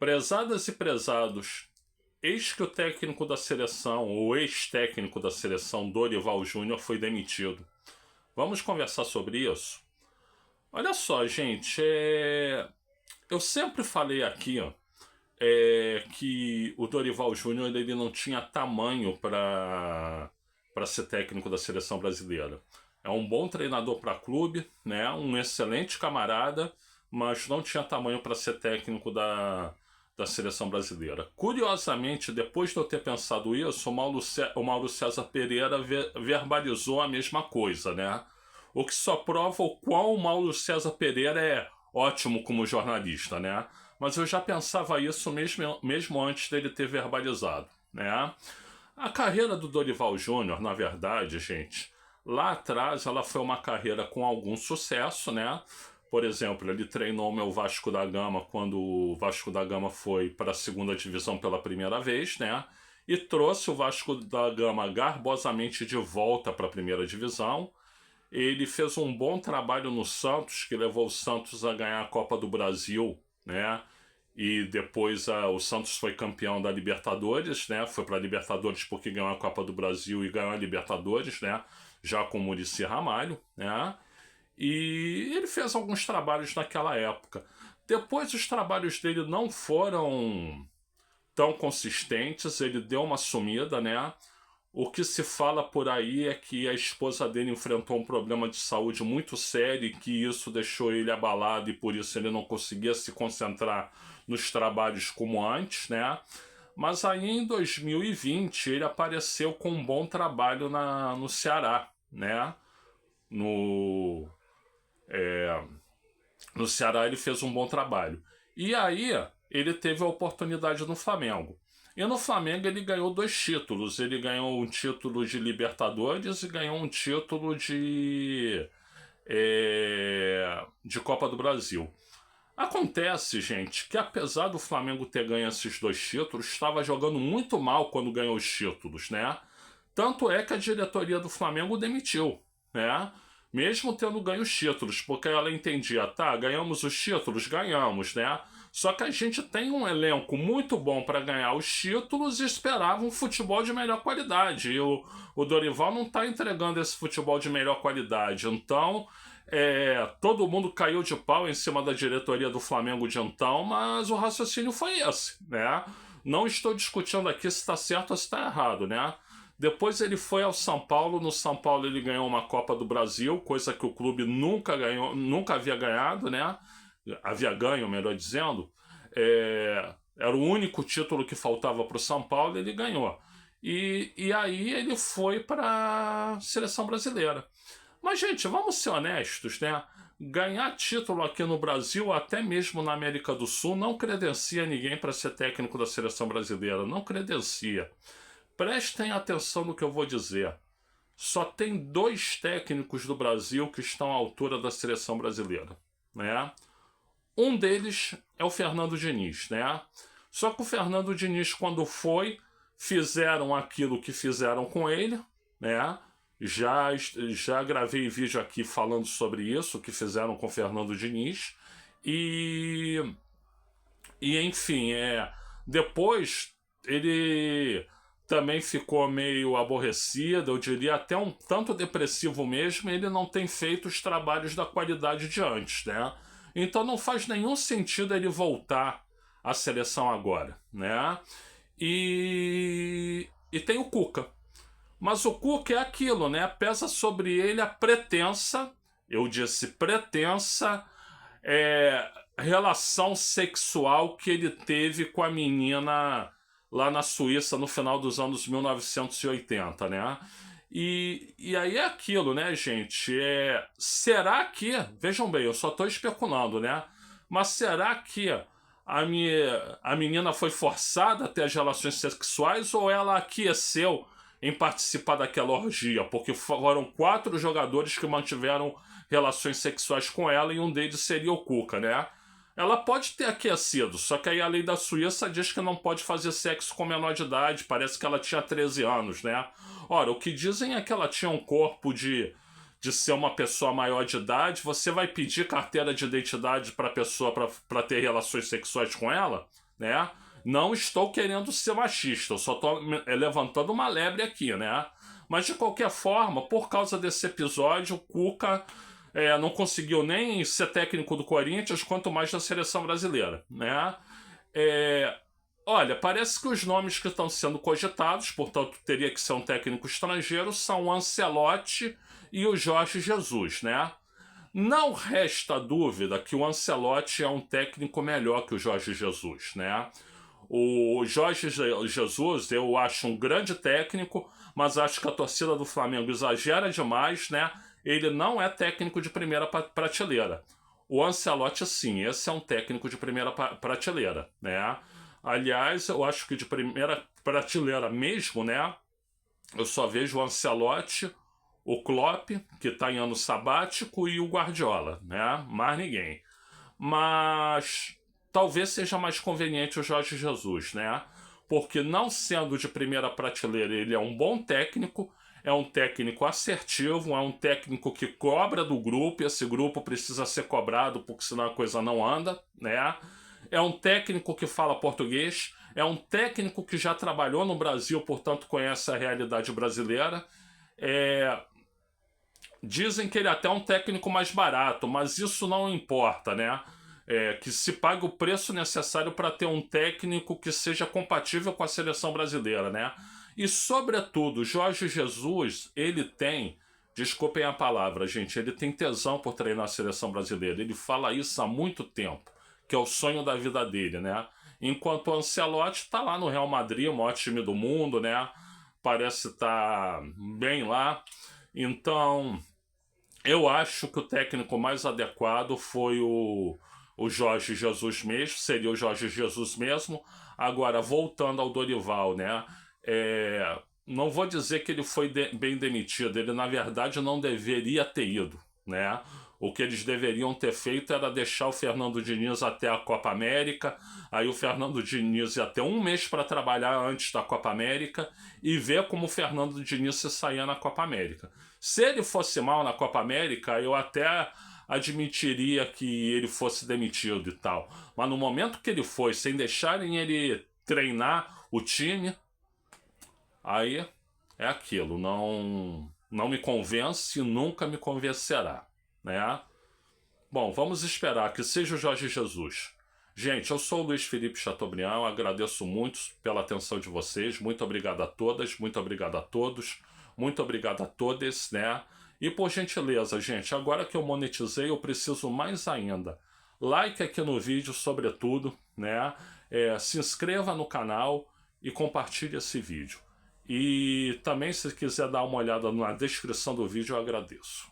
Prezadas e prezados, eis que o técnico da seleção, ou ex-técnico da seleção, Dorival Júnior, foi demitido. Vamos conversar sobre isso? Olha só, gente, eu sempre falei aqui que o Dorival Júnior ele não tinha tamanho para ser técnico da seleção brasileira. É um bom treinador para clube, né? Um excelente camarada, mas não tinha tamanho para ser técnico da seleção brasileira. Curiosamente, depois de eu ter pensado isso, o Mauro César Pereira verbalizou a mesma coisa, né? O que só prova o quão o Mauro César Pereira é ótimo como jornalista, né? Mas eu já pensava isso mesmo antes dele ter verbalizado, né? A carreira do Dorival Júnior, na verdade, gente, lá atrás ela foi uma carreira com algum sucesso, né? Por exemplo, ele treinou o meu Vasco da Gama quando o Vasco da Gama foi para a segunda divisão pela primeira vez, né? E trouxe o Vasco da Gama garbosamente de volta para a primeira divisão. Ele fez um bom trabalho no Santos, que levou o Santos a ganhar a Copa do Brasil, né? E depois o Santos foi campeão da Libertadores, né? Foi para a Libertadores porque ganhou a Copa do Brasil e ganhou a Libertadores, né? Já com o Muricy Ramalho, né? E ele fez alguns trabalhos naquela época. Depois os trabalhos dele não foram tão consistentes, ele deu uma sumida, né? O que se fala por aí é que a esposa dele enfrentou um problema de saúde muito sério e que isso deixou ele abalado e por isso ele não conseguia se concentrar nos trabalhos como antes, né? Mas aí em 2020 ele apareceu com um bom trabalho no Ceará, né? No Ceará ele fez um bom trabalho. E aí ele teve a oportunidade no Flamengo. E no Flamengo ele ganhou 2 títulos. Ele ganhou um título de Libertadores e ganhou um título de Copa do Brasil. Acontece, gente, que apesar do Flamengo ter ganho esses 2 títulos, estava jogando muito mal quando ganhou os títulos, né? Tanto é que a diretoria do Flamengo demitiu, né? Mesmo tendo ganho os títulos, porque ela entendia, tá, ganhamos os títulos, ganhamos, né? Só que a gente tem um elenco muito bom para ganhar os títulos e esperava um futebol de melhor qualidade. E o Dorival não está entregando esse futebol de melhor qualidade. Então, todo mundo caiu de pau em cima da diretoria do Flamengo de então, mas o raciocínio foi esse, né? Não estou discutindo aqui se está certo ou se está errado, né? Depois ele foi ao São Paulo. No São Paulo ele ganhou uma Copa do Brasil, coisa que o clube nunca ganhou, nunca havia ganhado, né? Havia ganho, melhor dizendo. Era o único título que faltava para o São Paulo, ele ganhou. E aí ele foi para a seleção brasileira. Mas, gente, vamos ser honestos, né? Ganhar título aqui no Brasil, até mesmo na América do Sul, não credencia ninguém para ser técnico da seleção brasileira. Não credencia. Prestem atenção no que eu vou dizer. Só tem 2 técnicos do Brasil que estão à altura da seleção brasileira, né? Um deles é o Fernando Diniz, né? Só que o Fernando Diniz, quando foi, fizeram aquilo que fizeram com ele, né? Já gravei vídeo aqui falando sobre isso, que fizeram com o Fernando Diniz. E enfim, depois ele também ficou meio aborrecido, eu diria até um tanto depressivo mesmo, e ele não tem feito os trabalhos da qualidade de antes, né? Então não faz nenhum sentido ele voltar à seleção agora, né? E tem o Cuca. Mas o Cuca é aquilo, né? Pesa sobre ele a pretensa, eu disse pretensa, relação sexual que ele teve com a menina lá na Suíça no final dos anos 1980, né? E aí é aquilo, né, gente? Será que... Vejam bem, eu só estou especulando, né? Mas será que a menina foi forçada a ter as relações sexuais ou ela aqueceu em participar daquela orgia? Porque foram 4 jogadores que mantiveram relações sexuais com ela e um deles seria o Cuca, né? Ela pode ter aquecido, só que aí a lei da Suíça diz que não pode fazer sexo com menor de idade. Parece que ela tinha 13 anos, né? Ora, o que dizem é que ela tinha um corpo de ser uma pessoa maior de idade. Você vai pedir carteira de identidade para a pessoa para ter relações sexuais com ela? né? Não estou querendo ser machista, eu só estou levantando uma lebre aqui, né? Mas de qualquer forma, por causa desse episódio, o Cuca não conseguiu nem ser técnico do Corinthians, quanto mais da seleção brasileira, né? É, olha, parece que os nomes que estão sendo cogitados, portanto teria que ser um técnico estrangeiro, são o Ancelotti e o Jorge Jesus, né? Não resta dúvida que o Ancelotti é um técnico melhor que o Jorge Jesus, né? O Jorge Jesus eu acho um grande técnico, mas acho que a torcida do Flamengo exagera demais, né? Ele não é técnico de primeira prateleira. O Ancelotti, sim, esse é um técnico de primeira prateleira, né? Aliás, eu acho que de primeira prateleira mesmo, né? Eu só vejo o Ancelotti, o Klopp, que está em ano sabático, e o Guardiola, né? Mais ninguém. Mas talvez seja mais conveniente o Jorge Jesus, né? Porque não sendo de primeira prateleira, ele é um bom técnico, é um técnico assertivo, é um técnico que cobra do grupo, e esse grupo precisa ser cobrado, porque senão a coisa não anda, né? É um técnico que fala português, é um técnico que já trabalhou no Brasil, portanto conhece a realidade brasileira. Dizem que ele é até um técnico mais barato, mas isso não importa, né? Que se pague o preço necessário para ter um técnico que seja compatível com a seleção brasileira, né? E, sobretudo, Jorge Jesus, ele tem, desculpem a palavra, gente, ele tem tesão por treinar a seleção brasileira. Ele fala isso há muito tempo, que é o sonho da vida dele, né? Enquanto o Ancelotti está lá no Real Madrid, o maior time do mundo, né? Parece estar bem lá. Então, eu acho que o técnico mais adequado foi o Jorge Jesus mesmo, seria o Jorge Jesus mesmo. Agora, voltando ao Dorival, né? Não vou dizer que ele foi bem demitido, ele na verdade não deveria ter ido, né? O que eles deveriam ter feito era deixar o Fernando Diniz até a Copa América, aí o Fernando Diniz ia ter um mês para trabalhar antes da Copa América e ver como o Fernando Diniz se saía na Copa América. Se ele fosse mal na Copa América, eu até admitiria que ele fosse demitido e tal. Mas no momento que ele foi, sem deixarem ele treinar o time, aí é aquilo, não me convence e nunca me convencerá, né? Bom, vamos esperar que seja o Jorge Jesus. Gente, eu sou o Luiz Felipe Chateaubriand, agradeço muito pela atenção de vocês, muito obrigado a todas, muito obrigado a todos, muito obrigado a todas, né? E por gentileza, gente, agora que eu monetizei, eu preciso mais ainda. Like aqui no vídeo, sobretudo, né? Se inscreva no canal e compartilhe esse vídeo. E também, se quiser dar uma olhada na descrição do vídeo, eu agradeço.